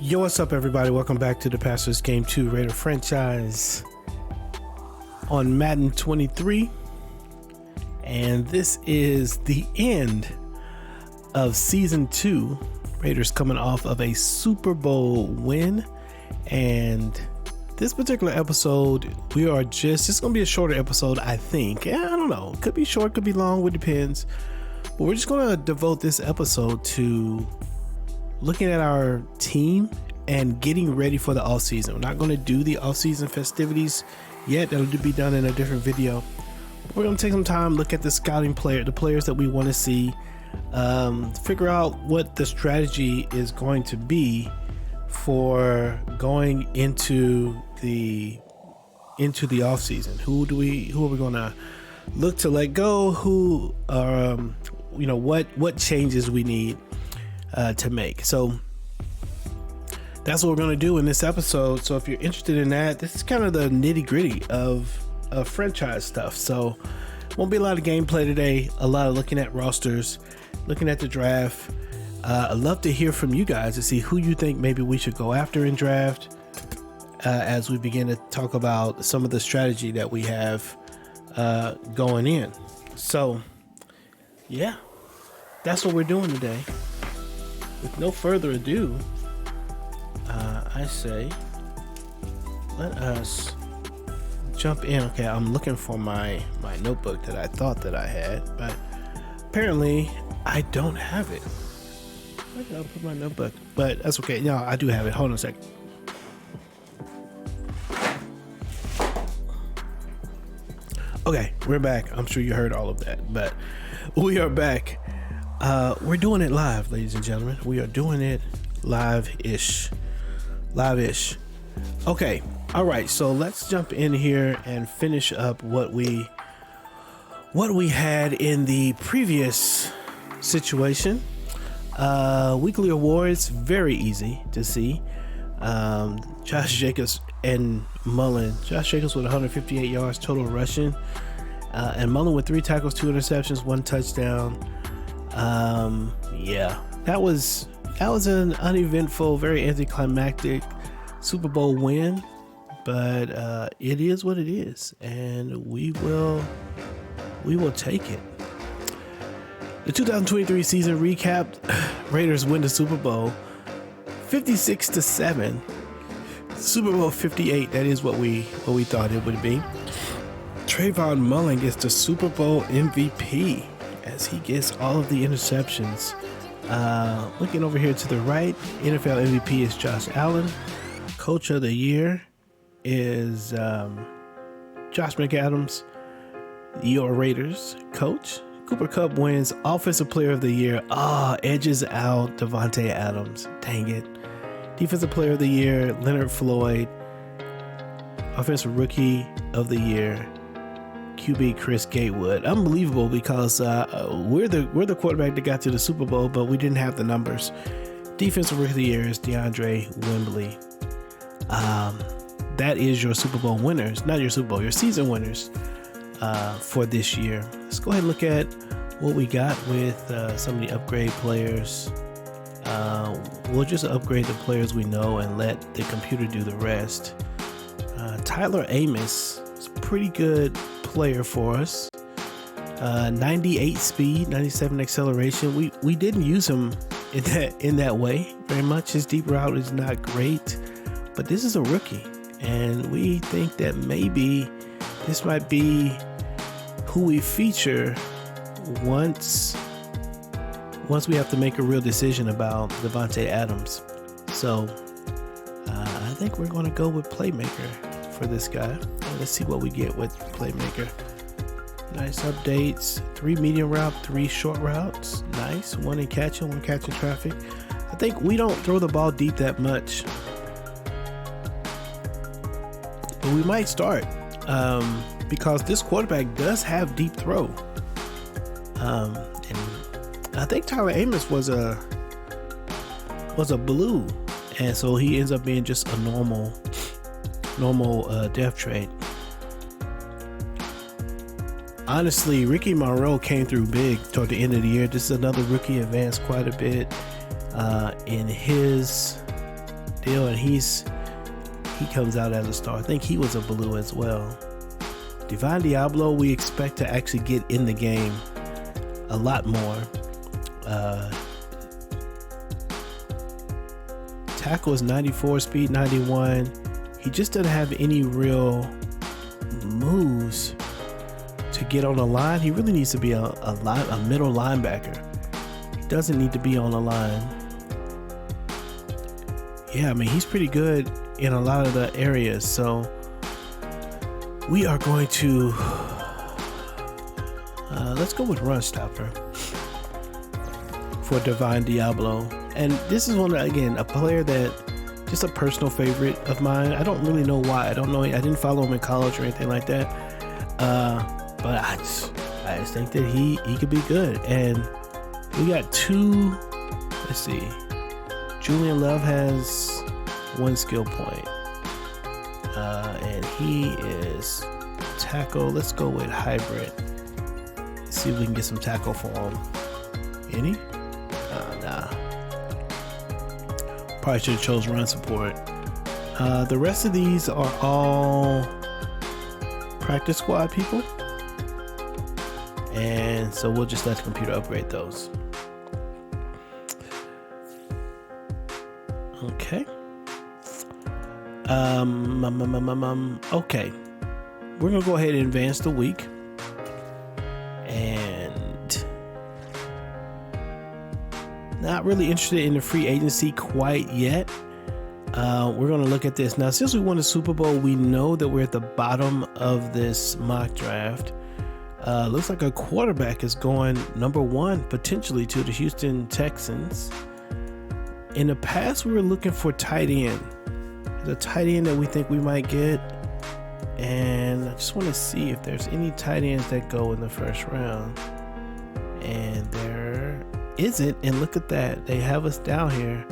Yo, what's up, everybody? Welcome back to the Pastors Game 2 Raider franchise on Madden 23. And this is the end of Season 2. Raiders coming off of a Super Bowl win. And this particular episode, it's going to be a shorter episode, I think. I don't know. Could be short, could be long, it depends. But we're just going to devote this episode to looking at our team and getting ready for the offseason. We're not going to do the offseason festivities yet. That'll be done in a different video. We're going to take some time, look at the scouting the players that we want to see, figure out what the strategy is going to be for going into the offseason. Who are we going to look to let go? What changes we need to make. So that's what we're going to do in this episode. So if you're interested in that, this is kind of the nitty gritty of franchise stuff. So won't be a lot of gameplay today, a lot of looking at rosters, looking at the draft. I'd love to hear from you guys to see who you think maybe we should go after in draft as we begin to talk about some of the strategy that we have going in. So yeah, that's what we're doing today. With no further ado, I say let us jump in. Okay, I'm looking for my notebook that I thought that I had, but apparently I don't have it. Where did I put my notebook? But that's okay. No, I do have it. Hold on a second. Okay, we're back. I'm sure you heard all of that, but we are back. We're doing it live, ladies and gentlemen. We are doing it live-ish. Okay, all right. So let's jump in here and finish up what we had in the previous situation. Weekly awards, very easy to see. Josh Jacobs and Mullen. Josh Jacobs with 158 yards total rushing, and Mullen with 3 tackles, 2 interceptions, 1 touchdown. Yeah, that was an uneventful, very anticlimactic Super Bowl win, but it is what it is, and we will take it. The 2023 season recapped. Raiders win the Super Bowl 56-7. Super Bowl 58, that is what we thought it would be. Trayvon Mullen gets the Super Bowl MVP as he gets all of the interceptions. Looking over here to the right, NFL MVP is Josh Allen. Coach of the Year is Josh McAdams, your Raiders coach. Cooper Kupp wins Offensive Player of the Year. Edges out Davante Adams. Dang it. Defensive Player of the Year, Leonard Floyd. Offensive Rookie of the Year, QB Chris Gatewood. Unbelievable, because we're the quarterback that got to the Super Bowl, but we didn't have the numbers. Defensive Rookie of the Year is DeAndre Wembley. That is your Super Bowl winners, not your Super Bowl, your season winners for this year. Let's go ahead and look at what we got with some of the upgrade players. We'll just upgrade the players we know and let the computer do the rest. Tyler Amos is a pretty good player for us. 98 speed, 97 acceleration. We didn't use him in that way very much. His deep route is not great, but this is a rookie, and we think that maybe this might be who we feature once we have to make a real decision about Davante Adams. So I think we're going to go with Playmaker for this guy. Let's see what we get with Playmaker. Nice updates. 3 medium route, 3 short routes. Nice. 1 in catching, 1 catching traffic. I think we don't throw the ball deep that much, but we might start because this quarterback does have deep throw. And I think Tyler Amos was a blue, and so he ends up being just a normal depth trade. Honestly, Ricky Monroe came through big toward the end of the year. This is another rookie, advanced quite a bit in his deal, and he comes out as a star. I think he was a blue as well. Divine Diablo, we expect to actually get in the game a lot more. Tackle is 94, speed 91. He just doesn't have any real moves to get on the line. He really needs to be a middle linebacker. He doesn't need to be on the line. Yeah, I mean, he's pretty good in a lot of the areas. So we are going to let's go with run stopper for Divine Diablo. And this is one, again, a player that just a personal favorite of mine. I don't really know why. I didn't follow him in college or anything like that. But I just think that he could be good. And we got two. Let's see. Julian Love has 1 skill point, and he is tackle. Let's go with hybrid. Let's see if we can get some tackle for him. Any? Nah. Probably should have chose run support. The rest of these are all practice squad people, and so we'll just let the computer upgrade those. Okay. Okay. We're gonna go ahead and advance the week, and not really interested in the free agency quite yet. We're gonna look at this now. Since we won the Super Bowl, we know that we're at the bottom of this mock draft. Looks like a quarterback is going number 1 potentially to the Houston Texans. In the past, we were looking for tight end. There's a tight end that we think we might get, and I just want to see if there's any tight ends that go in the first round. And there isn't. And look at that, they have us down here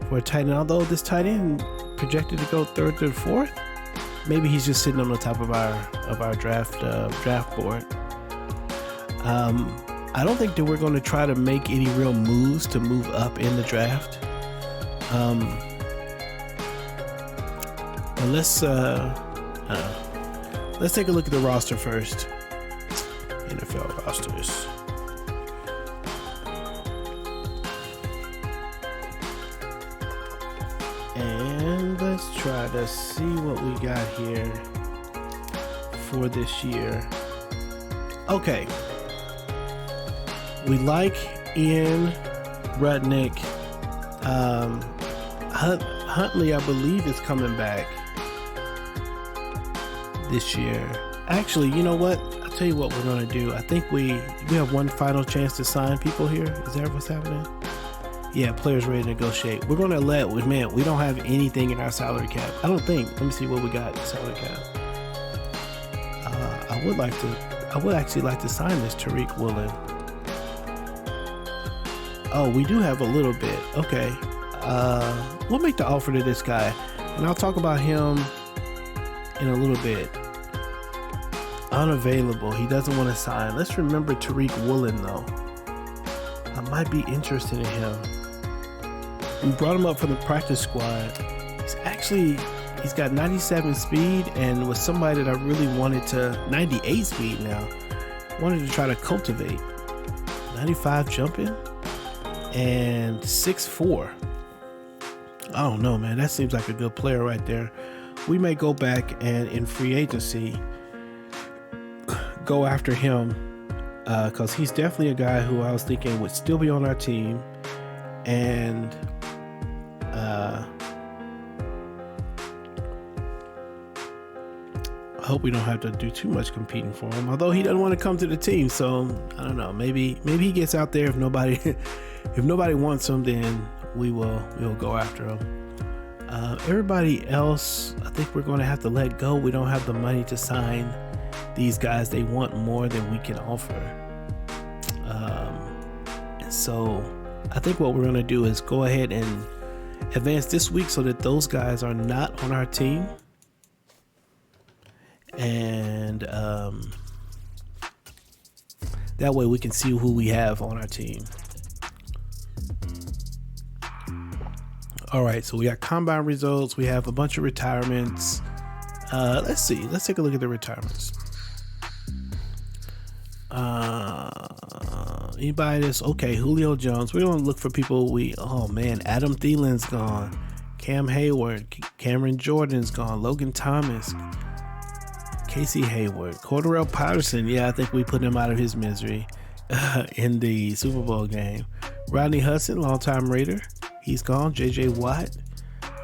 for a tight end. Although this tight end projected to go 3rd to 4th, maybe he's just sitting on the top of our draft board. I don't think that we're going to try to make any real moves to move up in the draft. But let's take a look at the roster first. NFL rosters. And let's try to see what we got here for this year. Okay. We like Ian Rudnick. Huntley, I believe, is coming back this year. Actually, you know what? I'll tell you what we're going to do. I think we have one final chance to sign people here. Is that what's happening? Yeah, players ready to negotiate. We're going to we don't have anything in our salary cap. I don't think. Let me see what we got in salary cap. I would actually like to sign this Tariq Woolen. Oh, we do have a little bit. Okay. We'll make the offer to this guy, and I'll talk about him in a little bit. Unavailable. He doesn't want to sign. Let's remember Tariq Woolen, though. I might be interested in him. We brought him up from the practice squad. He's got 97 speed, and was somebody that I really wanted to 98 speed now. Wanted to try to cultivate. 95 jumping and 6'4". I don't know, man. That seems like a good player right there. We may go back and in free agency go after him, because he's definitely a guy who I was thinking would still be on our team, and I hope we don't have to do too much competing for him. Although he doesn't want to come to the team, so I don't know. Maybe he gets out there. If nobody wants him, then we'll go after him. Everybody else, I think we're going to have to let go. We don't have the money to sign these guys. They want more than we can offer. And so I think what we're going to do is go ahead and advance this week so that those guys are not on our team. And that way we can see who we have on our team. All right, so we got combine results. We have a bunch of retirements. Let's see. Let's take a look at the retirements. Anybody that's okay? Julio Jones. We don't look for people. Oh man, Adam Thielen's gone. Cam Hayward, Cameron Jordan's gone. Logan Thomas, Casey Hayward, Cordarrelle Patterson. Yeah, I think we put him out of his misery in the Super Bowl game. Rodney Hudson, longtime Raider. He's gone. JJ Watt.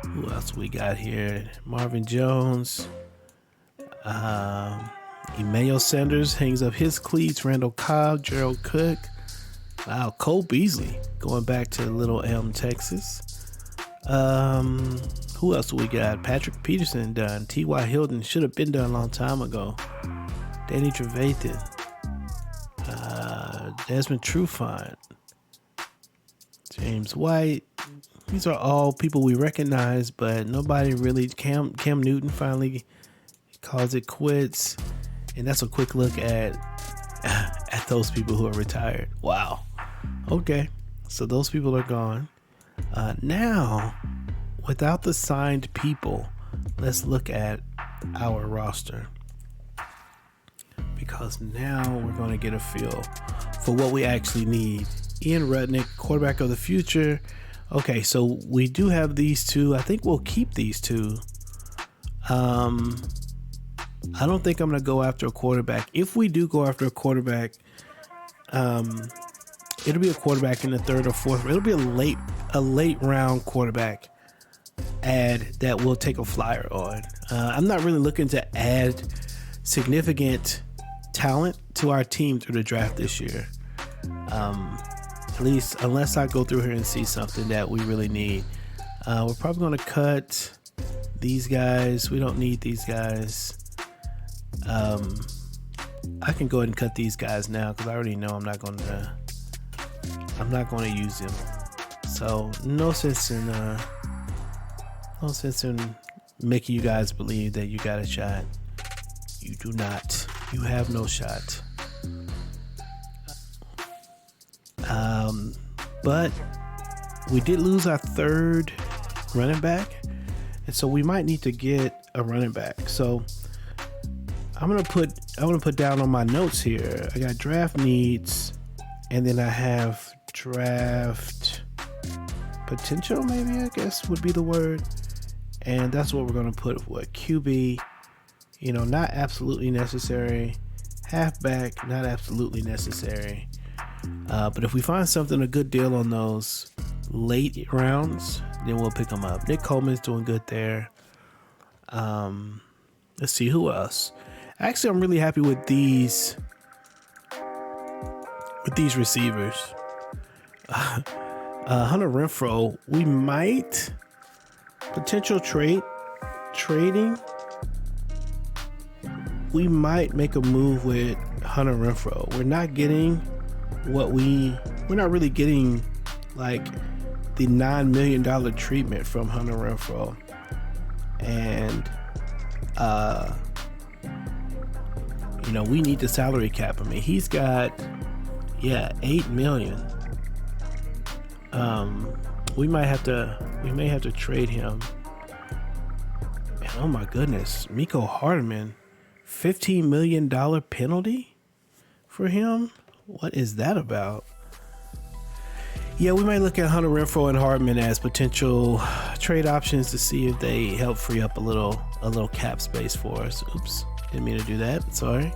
Who else we got here? Marvin Jones. Emmanuel Sanders hangs up his cleats. Randall Cobb, Gerald Cook. Wow, Cole Beasley going back to Little Elm, Texas. Who else do we got? Patrick Peterson done. T.Y. Hilton should have been done a long time ago. Danny Trevathan. Desmond Trufant. James White. These are all people we recognize, but nobody really. Cam Newton finally calls it quits. And that's a quick look at those people who are retired. Wow. Okay. So those people are gone. Now, without the signed people, let's look at our roster. Because now we're going to get a feel for what we actually need. Ian Rudnick, quarterback of the future. Okay, so we do have these two. I think we'll keep these two. I don't think I'm going to go after a quarterback. If we do go after a quarterback, it'll be a quarterback in the third or fourth. It'll be a late round quarterback add that we'll take a flyer on. I'm not really looking to add significant talent to our team through the draft this year. At least unless I go through here and see something that we really need. We're probably going to cut these guys. We don't need these guys. I can go ahead and cut these guys now because I already know I'm not going to use them. So no sense in making you guys believe that you got a shot. You do not. You have no shot. But we did lose our third running back, and so we might need to get a running back. So I'm gonna put down on my notes here. I got draft needs, and then I have draft potential, maybe I guess would be the word. And that's what we're gonna put. What QB? Not absolutely necessary. Halfback, not absolutely necessary. But if we find something, a good deal on those late rounds, then we'll pick them up. Nick Coleman's doing good there. Let's see who else. Actually, I'm really happy with these receivers. Hunter Renfrow, we might potential trading. We might make a move with Hunter Renfrow. We're not really getting like the $9 million treatment from Hunter Renfrow. And we need the salary cap. I mean, he's got $8 million. We may have to trade him. And oh my goodness, Mecole Hardman, $15 million penalty for him. What is that about? Yeah, we might look at Hunter Renfrow and Hardman as potential trade options to see if they help free up a little cap space for us. Oops, didn't mean to do that. Sorry.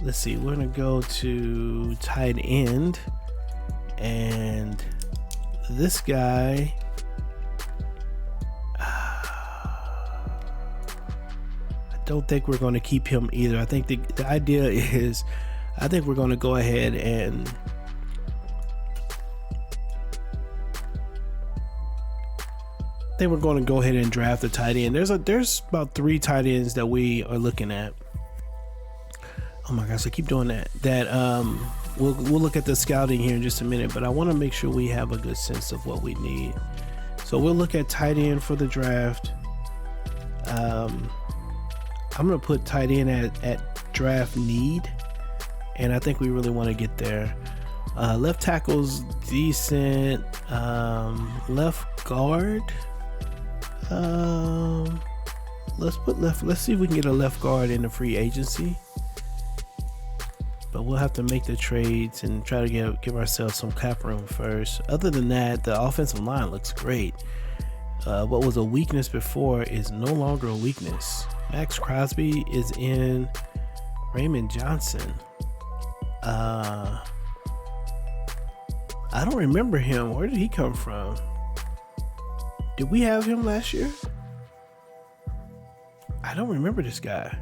Let's see. We're gonna go to tight end, and this guy. Don't think we're going to keep him either. I think the idea is, I think we're going to go ahead and draft a tight end. There's about 3 tight ends that we are looking at. Oh my gosh, I keep doing that. We'll look at the scouting here in just a minute, but I want to make sure we have a good sense of what we need. So we'll look at tight end for the draft. I'm going to put tight end at draft need, and I think we really want to get there. Left tackle's decent. Left guard. Let's see if we can get a left guard in the free agency. But we'll have to make the trades and try to give ourselves some cap room first. Other than that, the offensive line looks great. What was a weakness before is no longer a weakness. Max Crosby is in. Raymond Johnson. I don't remember him. Where did he come from? Did we have him last year? I don't remember this guy,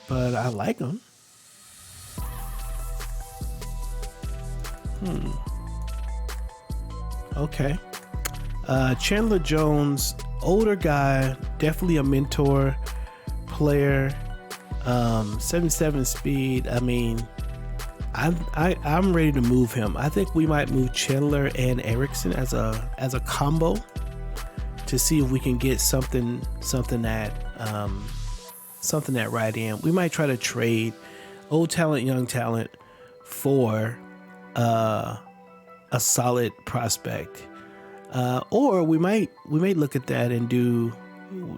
but I like him. Okay. Chandler Jones, older guy, definitely a mentor player. 77 speed. I mean, I'm ready to move him. I think we might move Chandler and Erickson as a combo to see if we can get something at right end. We might try to trade old talent, young talent for a solid prospect, or we might look at that and do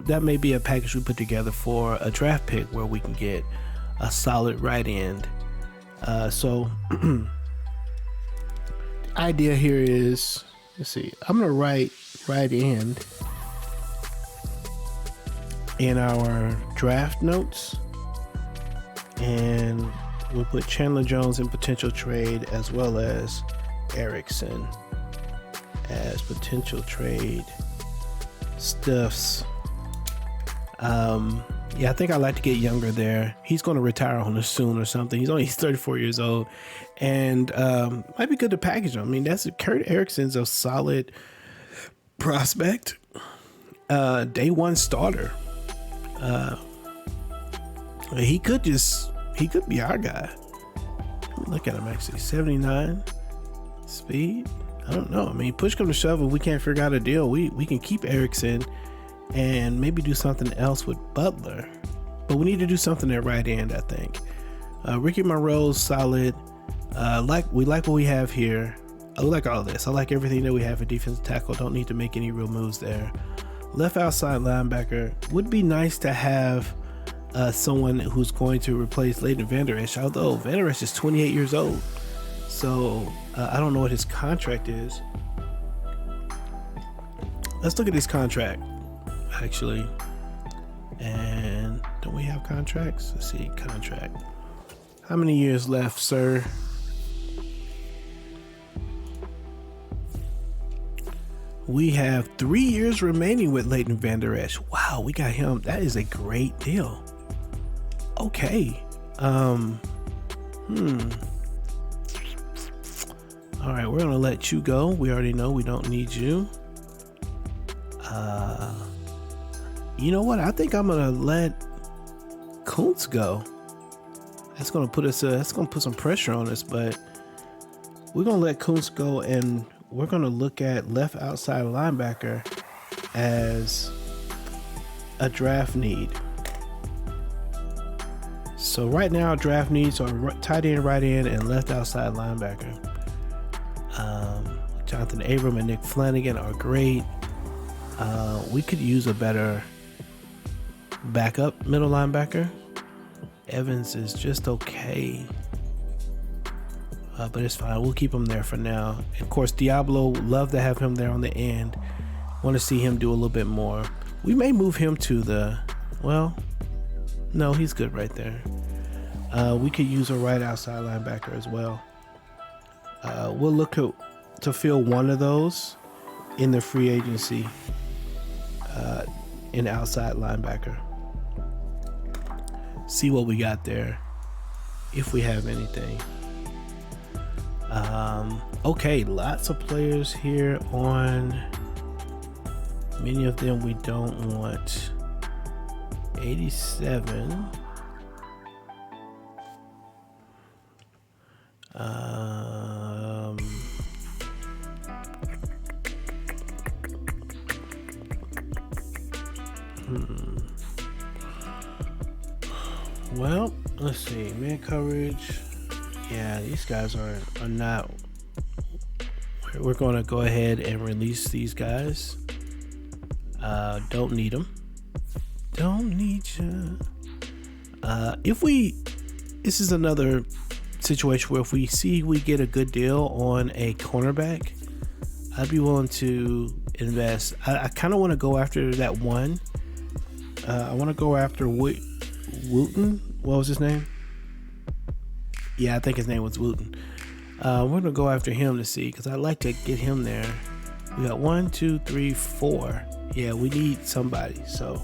that. May be a package we put together for a draft pick where we can get a solid right end. So the idea here is, let's see, I'm gonna write right end in our draft notes, and we'll put Chandler Jones in potential trade as well as Erickson as potential trade stuffs. Yeah, I think I'd like to get younger there. He's going to retire on us soon or something. He's 34 years old, and might be good to package him. I mean, Kurt Erickson's a solid prospect, day one starter. He could be our guy. Look at him, actually, 79 speed. I don't know. I mean, push come to shove, if we can't figure out a deal, we can keep Erickson and maybe do something else with Butler. But we need to do something at right end, I think. Ricky Monroe's solid. We like what we have here. I like all this. I like everything that we have at defensive tackle. Don't need to make any real moves there. Left outside linebacker. Would be nice to have someone who's going to replace Leighton Vander Esch, although Vander Esch is 28 years old. So I don't know what his contract is. Let's look at his contract, actually. And don't we have contracts? Let's see, contract. How many years left, sir? We have 3 years remaining with Leighton Vander Esch. Wow, we got him. That is a great deal. Okay. All right, we're gonna let you go. We already know we don't need you. You know what? I think I'm gonna let Kuntz go. That's gonna put some pressure on us, but we're gonna let Kuntz go, and we're gonna look at left outside linebacker as a draft need. So right now, draft needs are tight end, right end, and left outside linebacker. Jonathan Abram and Nick Flanagan are great. We could use a better backup middle linebacker. Evans is just okay, but it's fine. We'll keep him there for now. And of course, Diablo, love to have him there on the end. Want to see him do a little bit more. We may move him to no, he's good right there. We could use a right outside linebacker as well. We'll look to fill one of those in the free agency, in outside linebacker. See what we got there, if we have anything. Okay, lots of players here on. Many of them we don't want. 87. Well, let's see. Man coverage. Yeah, these guys are not. We're going to go ahead and release these guys. Don't need them. Don't need you. This is another situation where if we see we get a good deal on a cornerback, I'd be willing to invest. I kind of want to go after that one. I want to go after Wooten. What was his name? Yeah, I think his name was Wooten. We're going to go after him to see, because I'd like to get him there. We got 1, 2, 3, 4. Yeah, we need somebody. So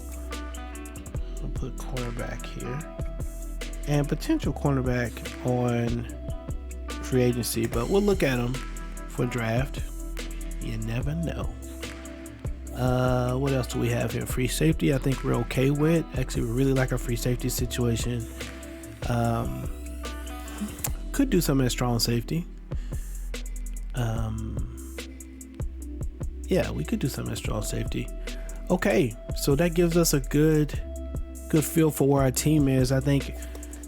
we'll put cornerback here. And potential cornerback on free agency, but we'll look at him for draft. You never know. What else do we have here? Free safety, I think we're okay with. Actually, we really like our free safety situation. Could do something at strong safety. Yeah, we could do something at strong safety. Okay, so that gives us a good feel for where our team is. I think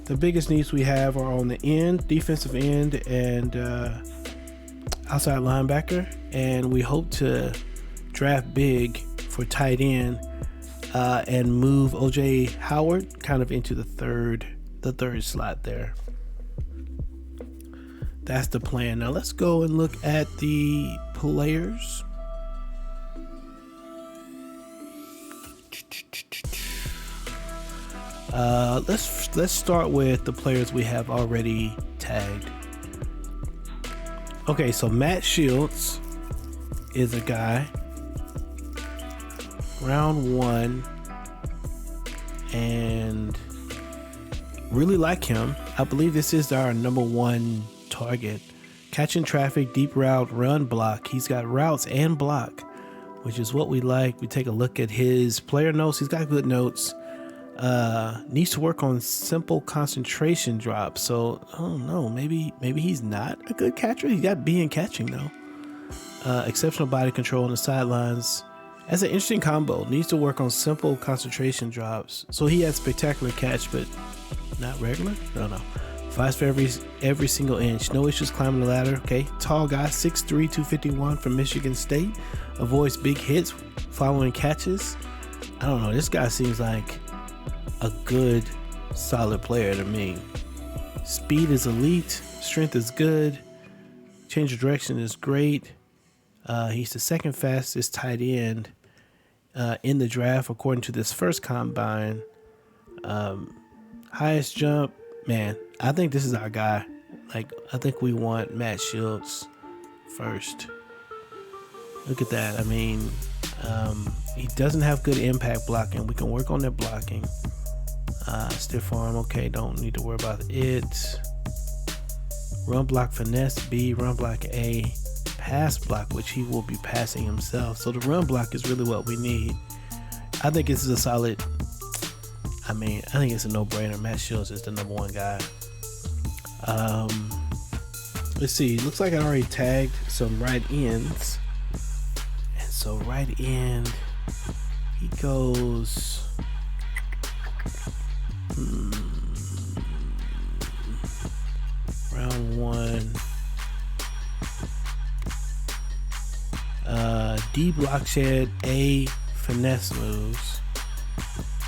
the biggest needs we have are on the end, defensive end, and outside linebacker. And we hope to draft big for tight end and move OJ Howard kind of into the third slot there. That's the plan. Now let's go and look at the players. Let's start with the players we have already tagged. Okay, so Matt Shields is a guy, round 1, and really like him. I believe this is our number 1 target. Catching traffic, deep route, run block. He's got routes and block, which is what we like. We take a look at his player notes. He's got good notes. Needs to work on simple concentration drops. So I don't know, maybe he's not a good catcher. He got B in catching though. Exceptional body control on the sidelines. That's an interesting combo. Needs to work on simple concentration drops. So he has spectacular catch, but not regular. No. Fights for every single inch. No issues climbing the ladder. Okay, tall guy, 6'3", 251 from Michigan State. Avoids big hits following catches. I don't know. This guy seems like a good, solid player to me. Speed is elite. Strength is good. Change of direction is great. He's the second fastest tight end in the draft according to this first combine. Highest jump, man. I think this is our guy. I think we want Matt Shields first. Look at that. I mean, he doesn't have good impact blocking. We can work on that blocking. Stiff arm, okay, don't need to worry about it. Run block finesse B, run block A, pass block, which he will be passing himself. So the run block is really what we need. I think this is a solid. I think it's a no-brainer. Matt Shields is the number 1 guy. Let's see. Looks like I already tagged some right ends. And so right end, he goes. Round 1. D block shed, A finesse moves.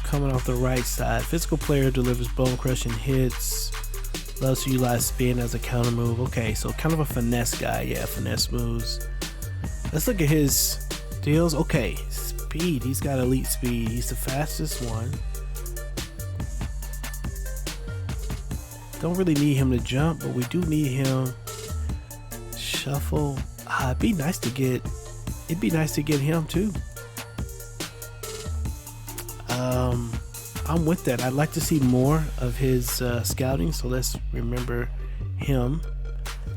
Coming off the right side. Physical player, delivers bone crushing hits. Loves to utilize spin as a counter move. Okay, so kind of a finesse guy. Yeah, finesse moves. Let's look at his deals. Okay, speed. He's got elite speed. He's the fastest one. Don't really need him to jump, but we do need him shuffle. It'd be nice to get him too. I'm with that. I'd like to see more of his scouting, so let's remember him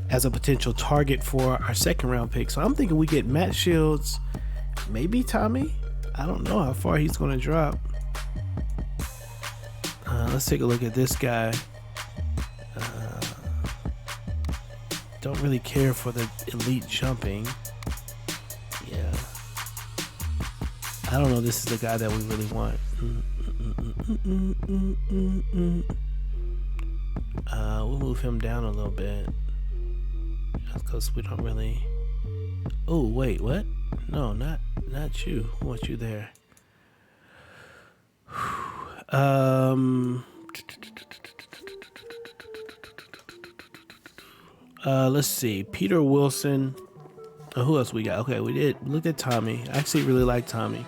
as a potential target for our second round pick. So I'm thinking we get Matt Shields, maybe Tommy. I don't know how far he's going to drop. Let's take a look at this guy. Don't really care for the elite jumping. Yeah. I don't know. This is the guy that we really want. We'll move him down a little bit because we don't really. Oh wait, what? No, not you. I want you there. Let's see. Peter Wilson. Who else we got? Okay, we did look at Tommy. I actually really like Tommy.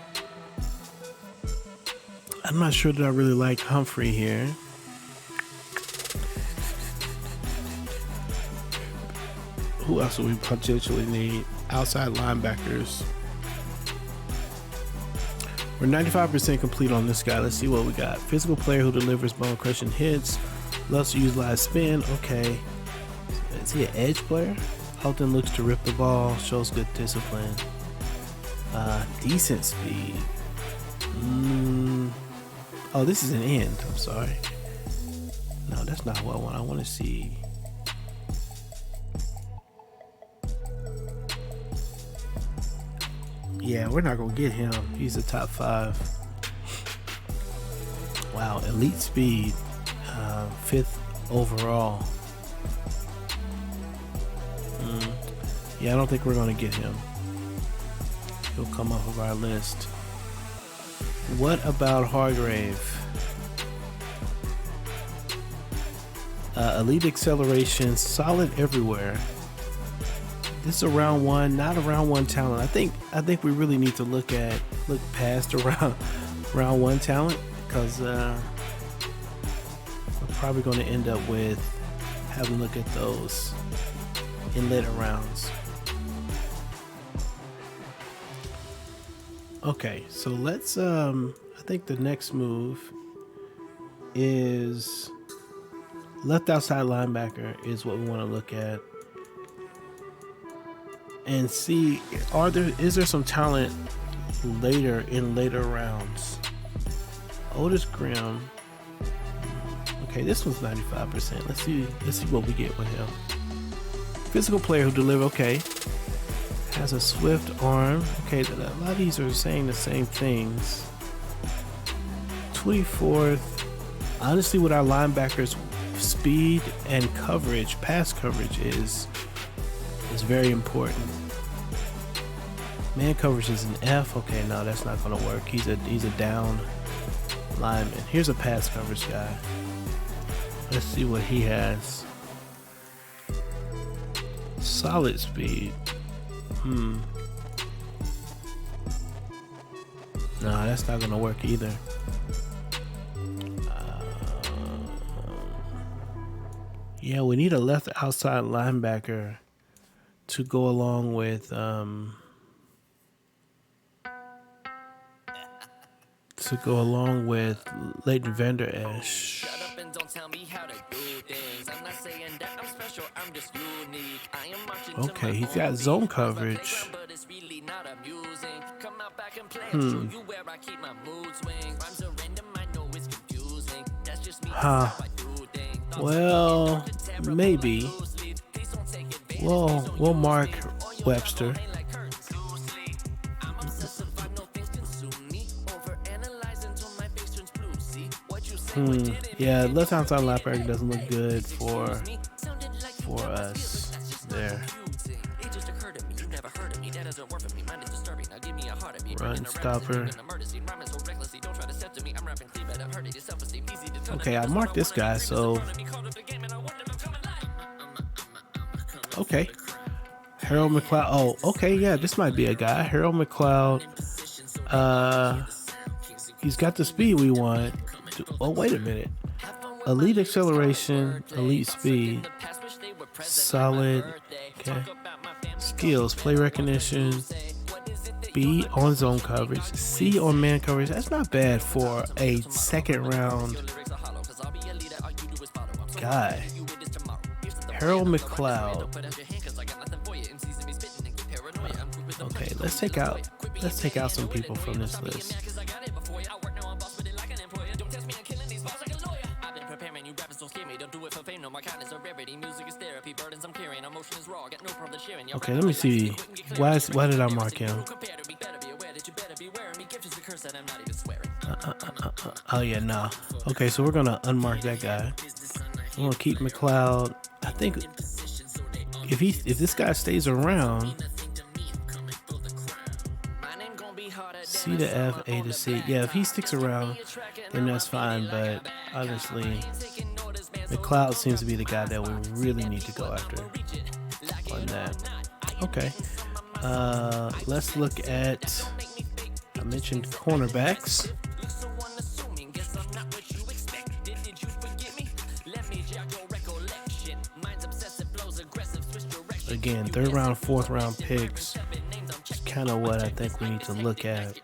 I'm not sure that I really like Humphrey here. Who else do we potentially need? Outside linebackers. We're 95% complete on this guy. Let's see what we got. Physical player who delivers bone crushing hits. Loves to use live spin. Okay. Is he an edge player? Often looks to rip the ball. Shows good discipline. Decent speed. Oh, this is an end. I'm sorry. No, that's not what I want. I want to see. Yeah, we're not gonna get him. He's a top 5. Wow, elite speed, 5th overall. Yeah, I don't think we're gonna get him. He'll come off of our list. What about Hargrave? Elite acceleration, solid everywhere. This is a round 1, not a round 1 talent. I think we really need to look past around round 1 talent, because we're probably going to end up with having a look at those in later rounds. Okay, so let's I think the next move is left outside linebacker is what we want to look at. And see, is there some talent later rounds? Otis Grimm. Okay, this one's 95%. Let's see what we get with him. Physical player who deliver. Okay, has a swift arm. Okay, a lot of these are saying the same things. 24th. Honestly, with our linebackers, speed and coverage, pass coverage is very important. Man coverage is an F. Okay, no, that's not gonna work. He's a down lineman. Here's a pass coverage guy. Let's see what he has. Solid speed. No, that's not gonna work either. Yeah, we need a left outside linebacker to go along with Leighton Vander Esch. Okay, he's got zone coverage. Well, maybe. We'll mark Webster. Yeah, left outside linebacker doesn't look good for us there. Run stopper. Okay, I marked this guy, so okay. Harold McLeod. Oh, okay, yeah, this might be a guy. Harold McLeod. He's got the speed we want. Oh, wait a minute. Elite acceleration, elite speed, solid. Okay. Skills, play recognition, B on zone coverage, C on man coverage. That's not bad for a second round guy. Harold McLeod. Okay, let's take out some people from this list. Okay, let me see. Why did I mark him? Oh yeah, nah. Okay, so we're gonna unmark that guy. I'm gonna keep McLeod. I think if this guy stays around, C to F, A to C. Yeah, if he sticks around, then that's fine. But honestly, McLeod seems to be the guy that we really need to go after on that. Okay. Let's look at, I mentioned cornerbacks. Again, 3rd round, 4th round picks. Kind of what I think we need to look at.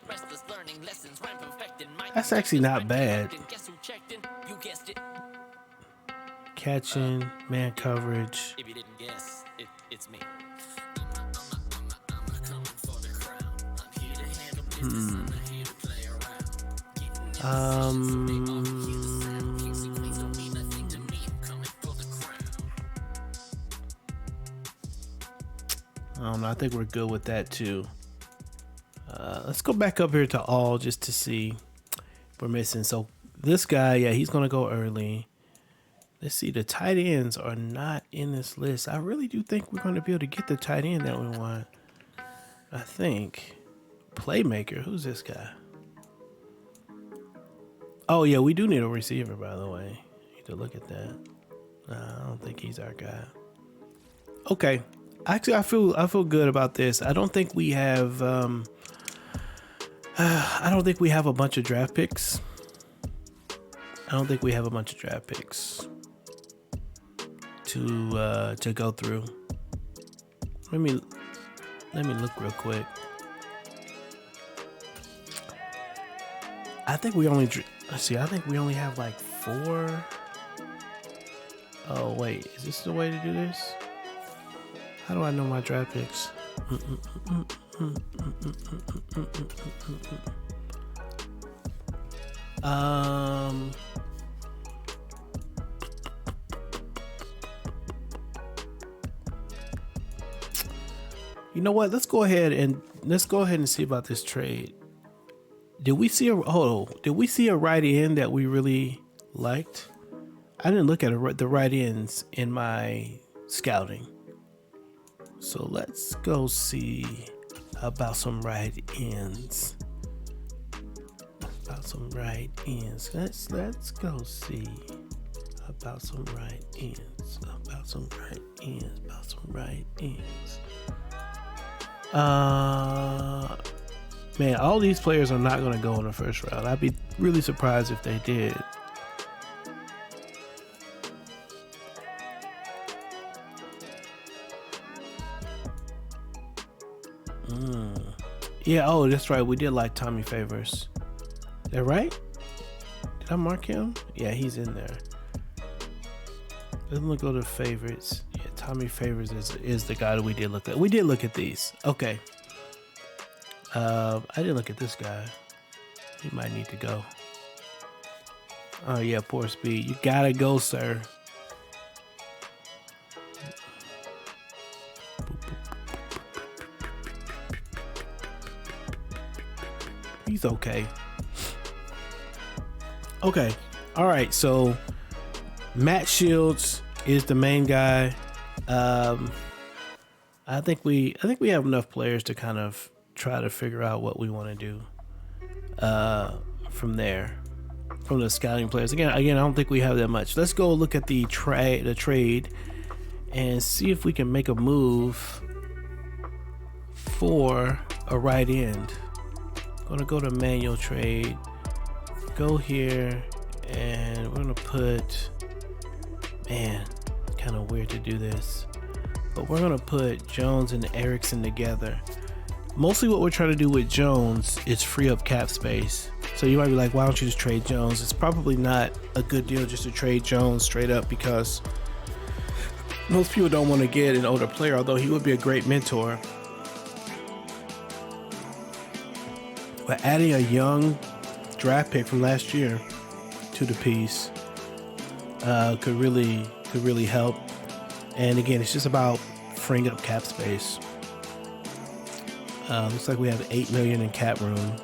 That's actually not bad. Catching, man coverage. I don't know. I think we're good with that too. Let's go back up here to all just to see if we're missing. So this guy, yeah, he's going to go early. Let's see. The tight ends are not in this list. I really do think we're going to be able to get the tight end that we want. I think. Playmaker. Who's this guy? Oh, yeah, we do need a receiver, by the way. Need to look at that. I don't think he's our guy. Okay. Actually, I feel good about this. I don't think we have I don't think we have a bunch of draft picks. To go through. Let me look real quick. I think we only have like 4. Oh wait, is this the way to do this? How do I know my draft picks? You know what? Let's go ahead and see about this trade. Did we see a right end that we really liked? I didn't look at the right ends in my scouting. So let's go see about some right ends. Let's go see about some right ends. Man, all these players are not going to go in the first round. I'd be really surprised if they did. Yeah, oh, that's right. We did like Tommy Favors. Is that right? Did I mark him? Yeah, he's in there. Let's go to favorites. Yeah, Tommy Favors is the guy that we did look at. We did look at these. Okay. I didn't look at this guy. He might need to go. Oh yeah, poor speed. You gotta go, sir. He's okay. Okay. All right. So Matt Shields is the main guy. I think we have enough players to kind of try to figure out what we want to do from there, from the scouting players. Again, I don't think we have that much. Let's go look at the trade and see if we can make a move for a right end. Gonna go to manual trade, go here, and we're gonna put, man, kind of weird to do this, but we're gonna put Jones and Erickson together. Mostly what we're trying to do with Jones is free up cap space. So you might be like, why don't you just trade Jones? It's probably not a good deal just to trade Jones straight up, because most people don't want to get an older player, although he would be a great mentor. But adding a young draft pick from last year to the piece could really help. And again, it's just about freeing up cap space. Looks like we have $8 million in cap room.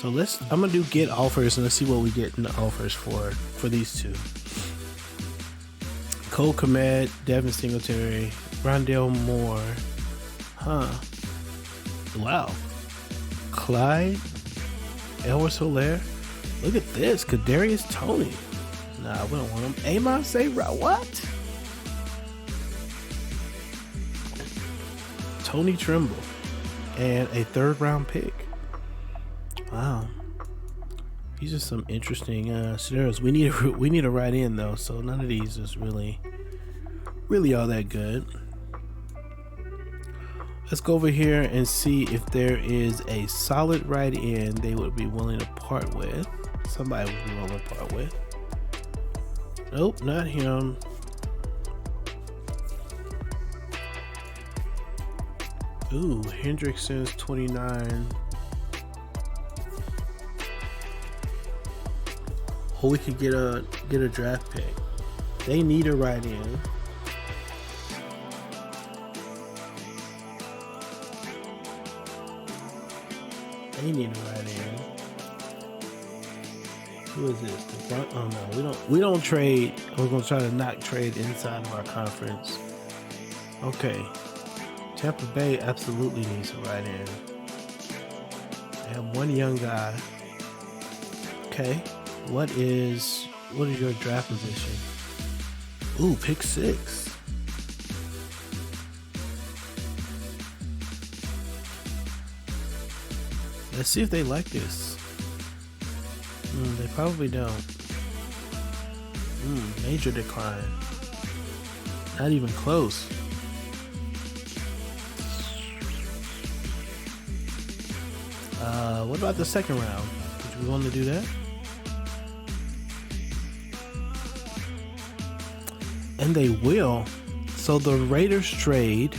So I'm gonna do get offers and let's see what we get in the offers for these two. Cole Kmet, Devin Singletary, Rondale Moore. Wow. Clyde Edwards-Helaire. Look at this. Kadarius Toney. Nah, we don't want him. Amon St. What? Tony Trimble. And a 3rd round pick. Wow. These are some interesting scenarios. We need to write in though, so none of these is really all that good. Let's go over here and see if there is a solid write in they would be willing to part with. Somebody would be willing to part with. Nope, not him. Ooh, Hendrickson's 29. Or we could get a draft pick. They need a write in. They need a write in. Who is this? Oh no, we don't trade. We're gonna try to not trade inside of our conference. Okay. Tampa Bay absolutely needs a write in. They have one young guy. Okay. What is your draft position? Ooh, pick 6. Let's see if they like this. They probably don't. Major decline. Not even close. What about the 2nd round? Would you want to do that? And they will. So the Raiders trade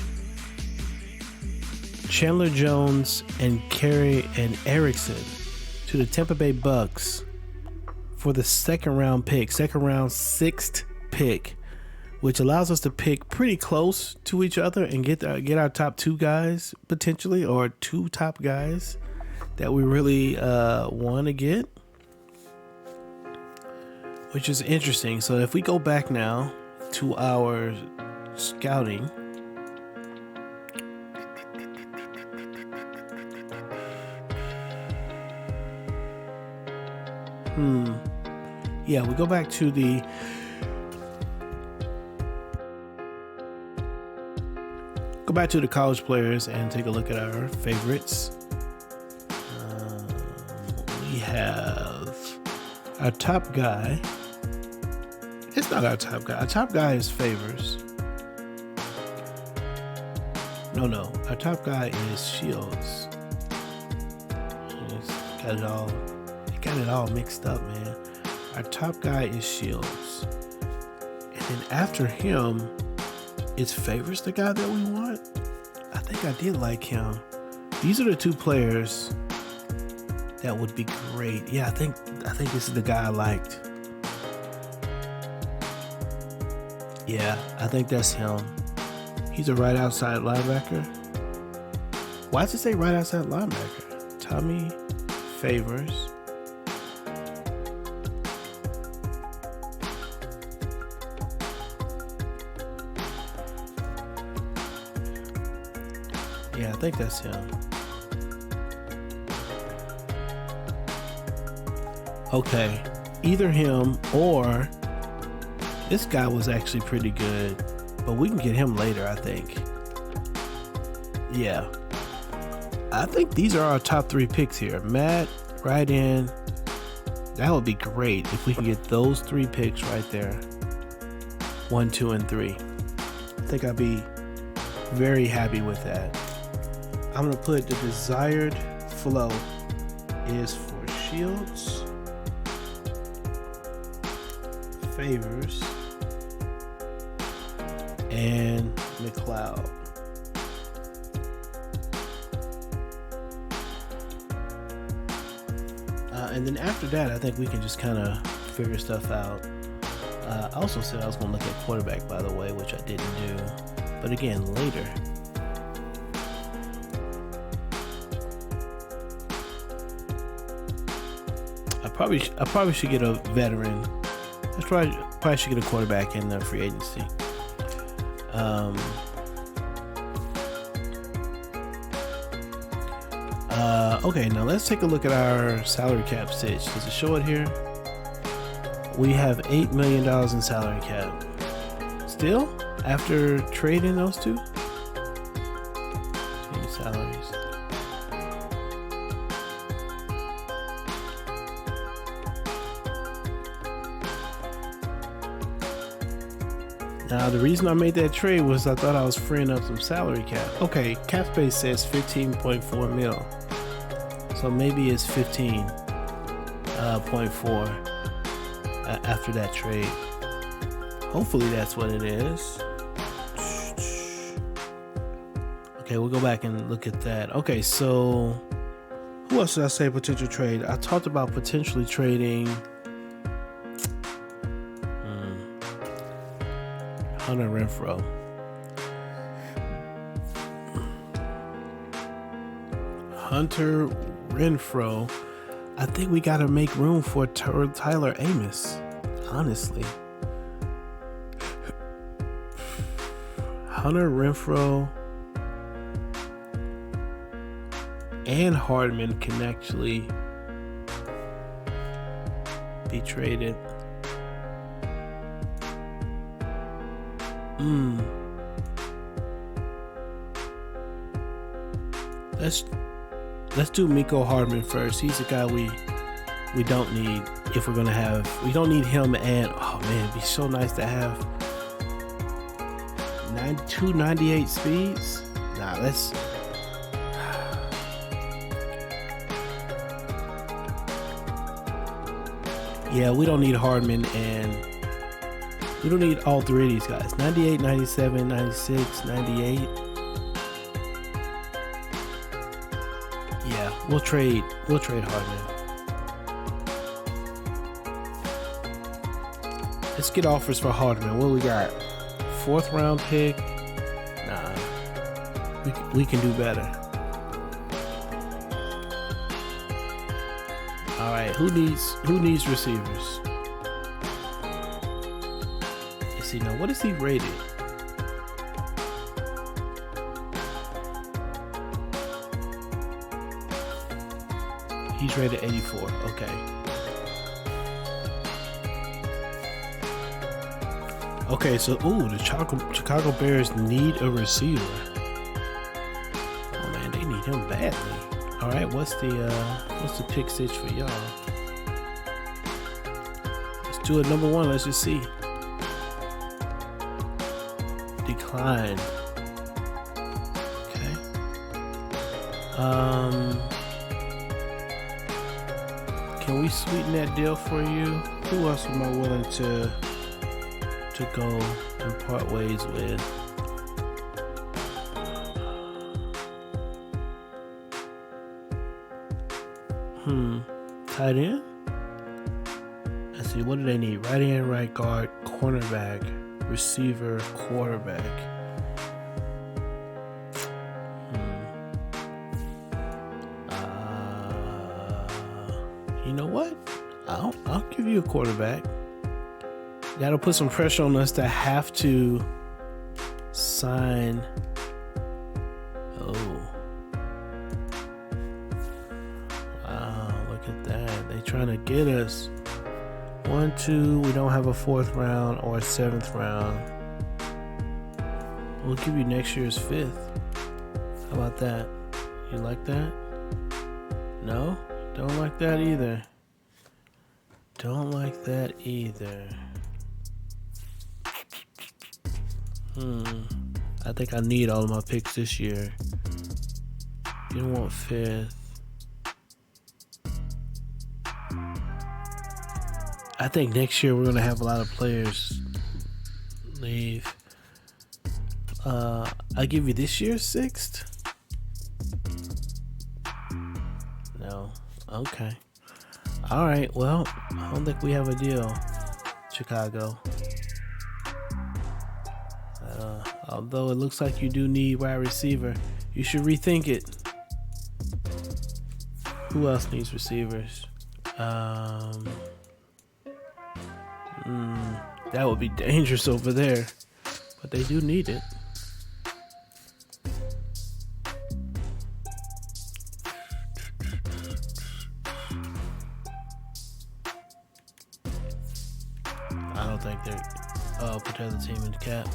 Chandler Jones and Kerry and Erickson to the Tampa Bay Bucks for the 2nd round pick, 6th pick, which allows us to pick pretty close to each other and get our top 2 guys potentially, or 2 top guys that we really want to get, which is interesting. So if we go back now to our scouting, yeah, we go back to the college players and take a look at our favorites. We have our top guy. It's not our top guy. Our top guy is Favors. No. Our top guy is Shields. Got it all mixed up, man. Our top guy is Shields. And then after him, is Favors the guy that we want? I think I did like him. These are the 2 players that would be great. Yeah, I think this is the guy I liked. Yeah, I think that's him. He's a right outside linebacker. Why does it say right outside linebacker? Tommy Favors. Yeah, I think that's him. Okay, either him or this guy was actually pretty good, but we can get him later, I think. Yeah, I think these are our top 3 picks here. Matt, right in. That would be great if we can get those 3 picks right there. 1, 2, and 3. I think I'd be very happy with that. I'm gonna put the desired flow is for Shields, Favors, and McLeod. And then after that, I think we can just kind of figure stuff out. I also said I was going to look at quarterback, by the way, which I didn't do. But again, later. I probably should get a veteran. I probably should get a quarterback in the free agency. Okay, now let's take a look at our salary cap stitch. Does it show it here? We have $8 million in salary cap. Still, after trading those two? Team salaries. Now, the reason I made that trade was I thought I was freeing up some salary cap. Okay, cap space says 15.4 mil. So maybe it's 15.4 after that trade. Hopefully that's what it is. Okay, we'll go back and look at that. Okay, so who else did I say potential trade? I talked about potentially trading Hunter Renfrow. Hunter Renfrow. I think we got to make room for Tyler Amos, honestly. Hunter Renfrow and Hardman can actually be traded. Let's do Miko Hardman first. He's a guy we don't need if we're gonna have. We don't need him, and oh man, it'd be so nice to have 298 speeds. Nah, let's. Yeah, we don't need Hardman, and we don't need all three of these guys. 98, 97, 96, 98. Yeah, we'll trade Hardman. Let's get offers for Hardman. What we got? 4th round pick? Nah, we can do better. All right, who needs receivers? Let's see now. What is he rated? He's rated 84. Okay. Okay, so the Chicago Bears need a receiver. Oh man, they need him badly. All right, what's the pick stitch for y'all? Let's do it. Number 1. Let's just see. Decline. Okay. Can we sweeten that deal for you? Who else am I willing to go and part ways with? Tight end? Let's see, what do they need? Right end, right guard, cornerback, receiver, quarterback. You know what? I'll give you a quarterback. That'll put some pressure on us to have to sign. Oh. Wow, look at that. They trying to get us. 1, 2, we don't have a 4th round or a 7th round. We'll give you next year's 5th. How about that? You like that? No? Don't like that either. Don't like that either. I think I need all of my picks this year. You don't want 5th. I think next year we're gonna have a lot of players leave. I'll give you this year's 6th. No. Okay. All right. Well, I don't think we have a deal, Chicago. Although it looks like you do need wide receiver, you should rethink it. Who else needs receivers? That would be dangerous over there, but they do need it. I don't think they're. Oh, put the other team in the cap.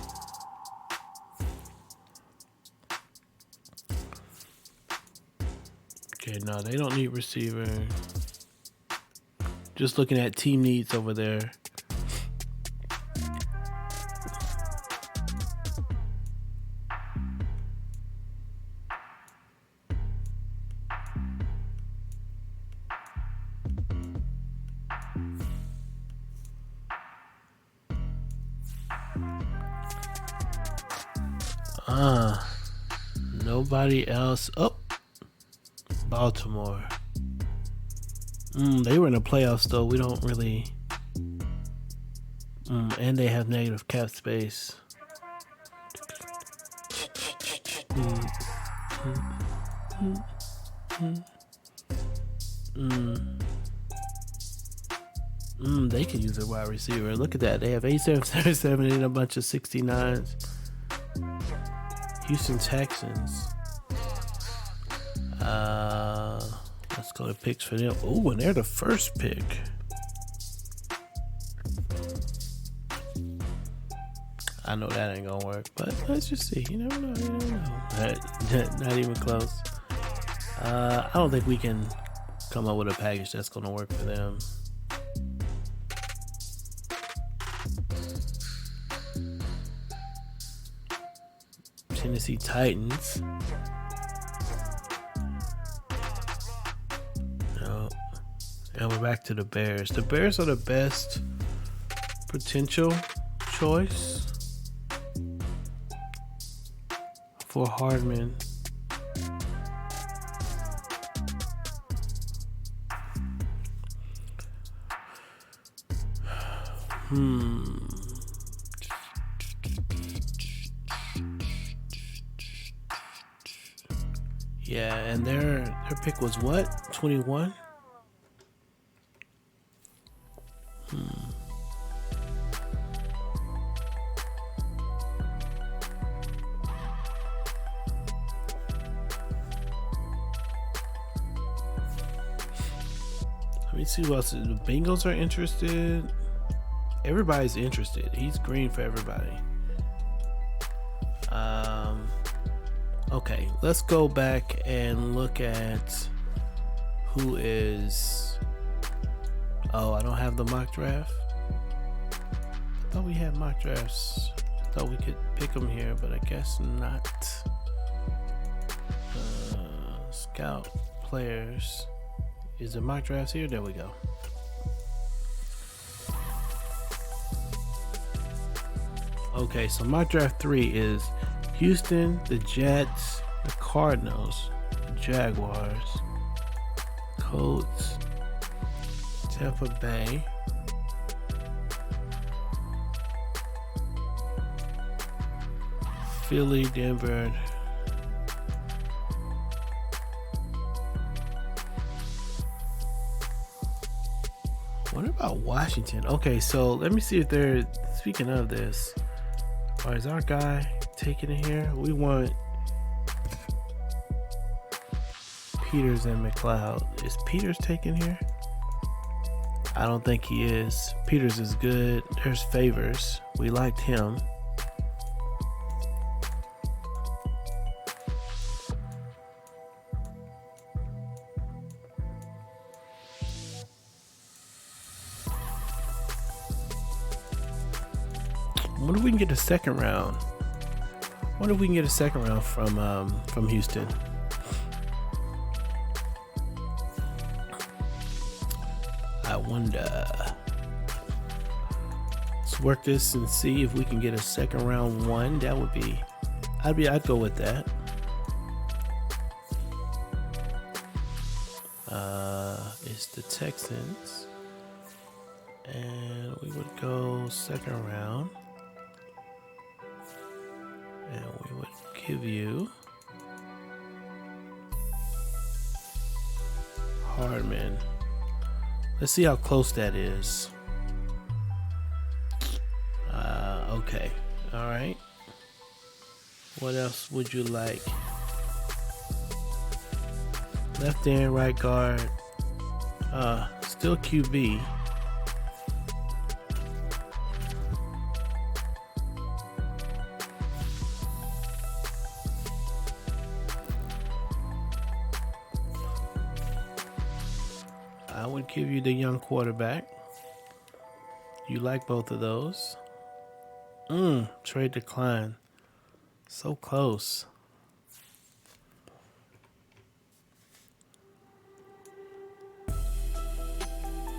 Okay, no, they don't need receiver. Just looking at team needs over there. Nobody else. Oh, Baltimore. They were in the playoffs though. We don't really. And they have negative cap space. They could use a wide receiver. Look at that. They have 8777 and a bunch of 69s. Houston Texans. Let's go to picks for them. Oh, and they're the first pick. I know that ain't gonna work, but let's just see. You never know. Not even close. I don't think we can come up with a package that's gonna work for them. Tennessee Titans. No. And we're back to the Bears. The Bears are the best potential choice for Hardman. Yeah, and their pick was what? 21? Let me see who else. The Bengals are interested. Everybody's interested. He's green for everybody. Okay, let's go back and look at who is. Oh, I don't have the mock draft. I thought we had mock drafts. I thought we could pick them here, but I guess not. Scout players. Is the mock drafts here? There we go. Okay, so mock draft 3 is Houston, the Jets, the Cardinals, the Jaguars, Colts, Tampa Bay, Philly, Denver. What about Washington? Okay, so let me see if they're, speaking of this, or is our guy taking it here? We want Peters and McLeod. Is Peters taken here? I don't think he is. Peters is good. There's Favors. We liked him. What if we can get a second round? What if we can get a second round from Houston? I wonder. Let's work this and see if we can get a second round one. That would be. I'd go with that. It's the Texans, and we would go second round. And we would give you Hardman. Let's see how close that is. Okay. All right. What else would you like? Left end, right guard. Still QB. I would give you the young quarterback. You like both of those. Trade decline. So close.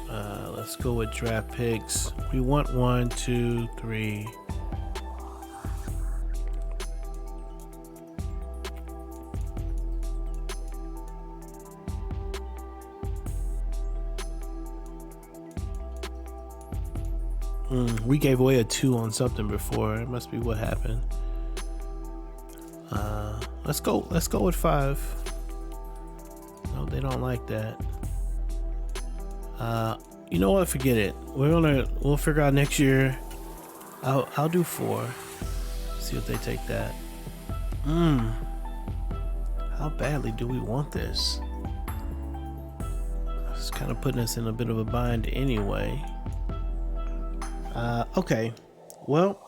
Let's go with draft picks. We want 1, 2, 3. We gave away a 2 on something before. It must be what happened. Let's go with 5. No, they don't like that. You know what? Forget it. We'll figure out next year. I'll do 4. See if they take that. How badly do we want this? It's kind of putting us in a bit of a bind anyway. Okay. Well.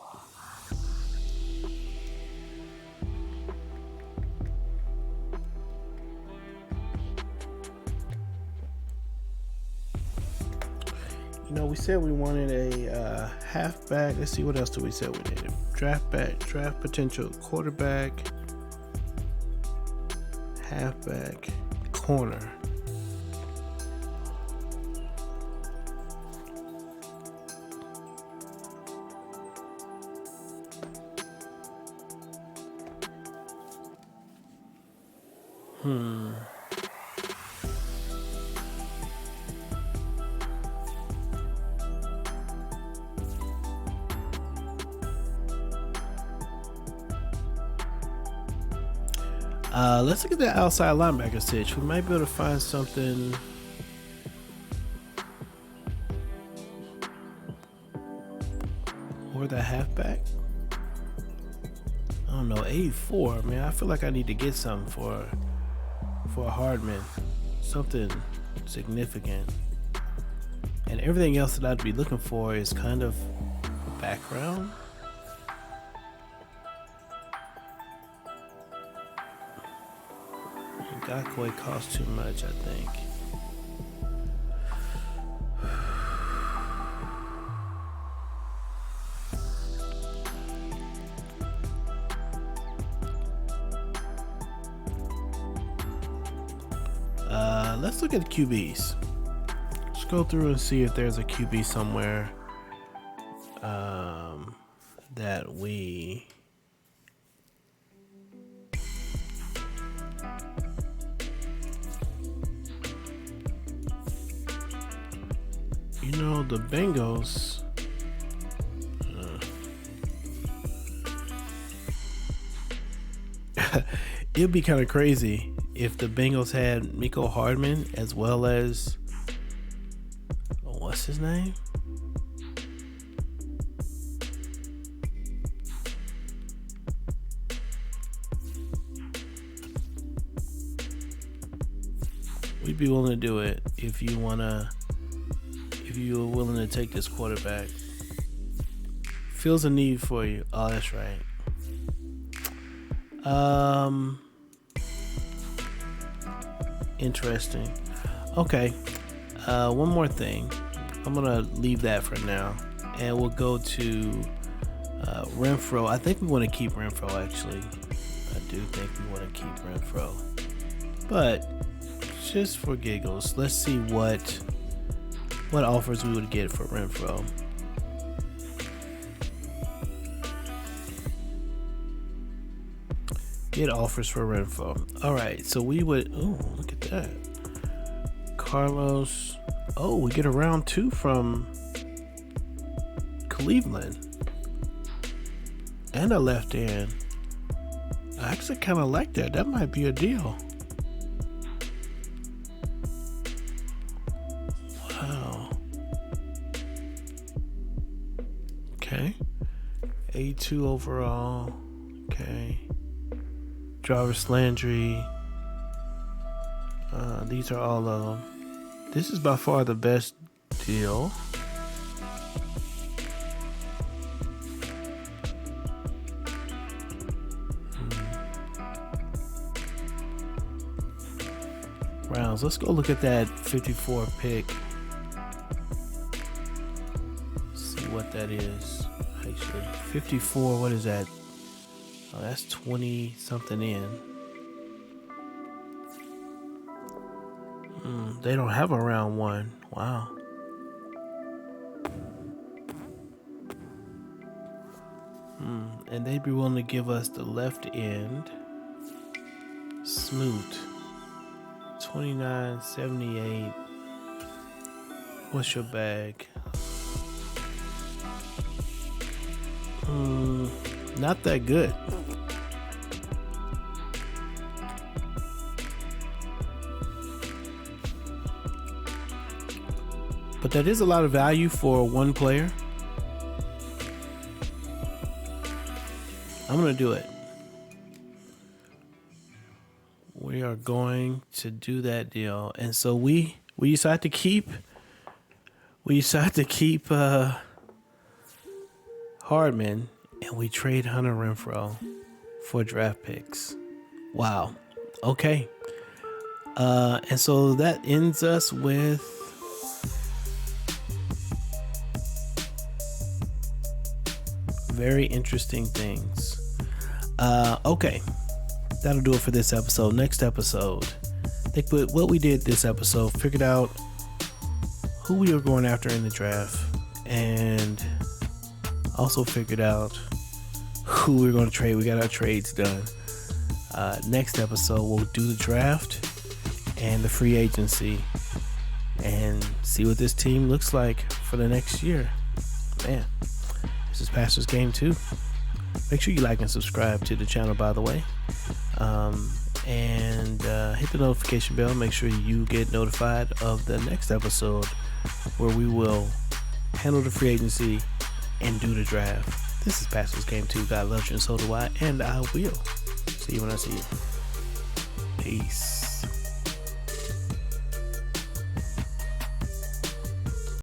You know, we said we wanted a halfback. Let's see, what else do we say we needed? Draft potential quarterback, halfback, corner. Let's look at that outside linebacker stitch. We might be able to find something. Or the halfback. I don't know, 84. Man, I feel like I need to get something for Hardman. Something significant. And everything else that I'd be looking for is kind of background. Gakwe costs too much, I think. Let's look at the QBs. Let's go through and see if there's a QB somewhere that we the Bengals. It'd be kind of crazy if the Bengals had Mecole Hardman as well as what's his name? We'd be willing to do it if you were willing to take this quarterback. Feels a need for you. Oh, that's right. Interesting. Okay. One more thing. I'm gonna leave that for now, and we'll go to Renfro. I think we want to keep Renfro. Actually, I do think we want to keep Renfro, but just for giggles, let's see what offers we would get for Renfro. Get offers for Renfro. All right, so we would. Oh, look at that. Carlos. Oh, we get a round 2 from Cleveland and a left end. I actually kind of like that. That might be a deal. Wow. 82 overall. Okay. Jarvis Landry. These are all of them. This is by far the best deal. Rounds. Let's go look at that 54 pick. See what that is. Actually, 54. What is that? Oh, that's 20 something in. They don't have a round one. Wow. And they'd be willing to give us the left end. Smoot. 29.78. What's your bag? Not that good. But that is a lot of value for one player. I'm gonna do it. We are going to do that deal, and so we decide to keep Hardman, and we trade Hunter Renfrow for draft picks. Wow. Okay. And so that ends us with very interesting things. Okay. That'll do it for this episode. Next episode, I think what we did this episode, figured out who we were going after in the draft, and also figured out who we were going to trade. We got our trades done. Next episode, we'll do the draft and the free agency and see what this team looks like for the next year. Man, this is Pastor's Game 2. Make sure you like and subscribe to the channel, by the way. And hit the notification bell. Make sure you get notified of the next episode where we will handle the free agency and do the draft. This is Pastor's Game 2. God loves you and so do I. And I will see you when I see you. Peace.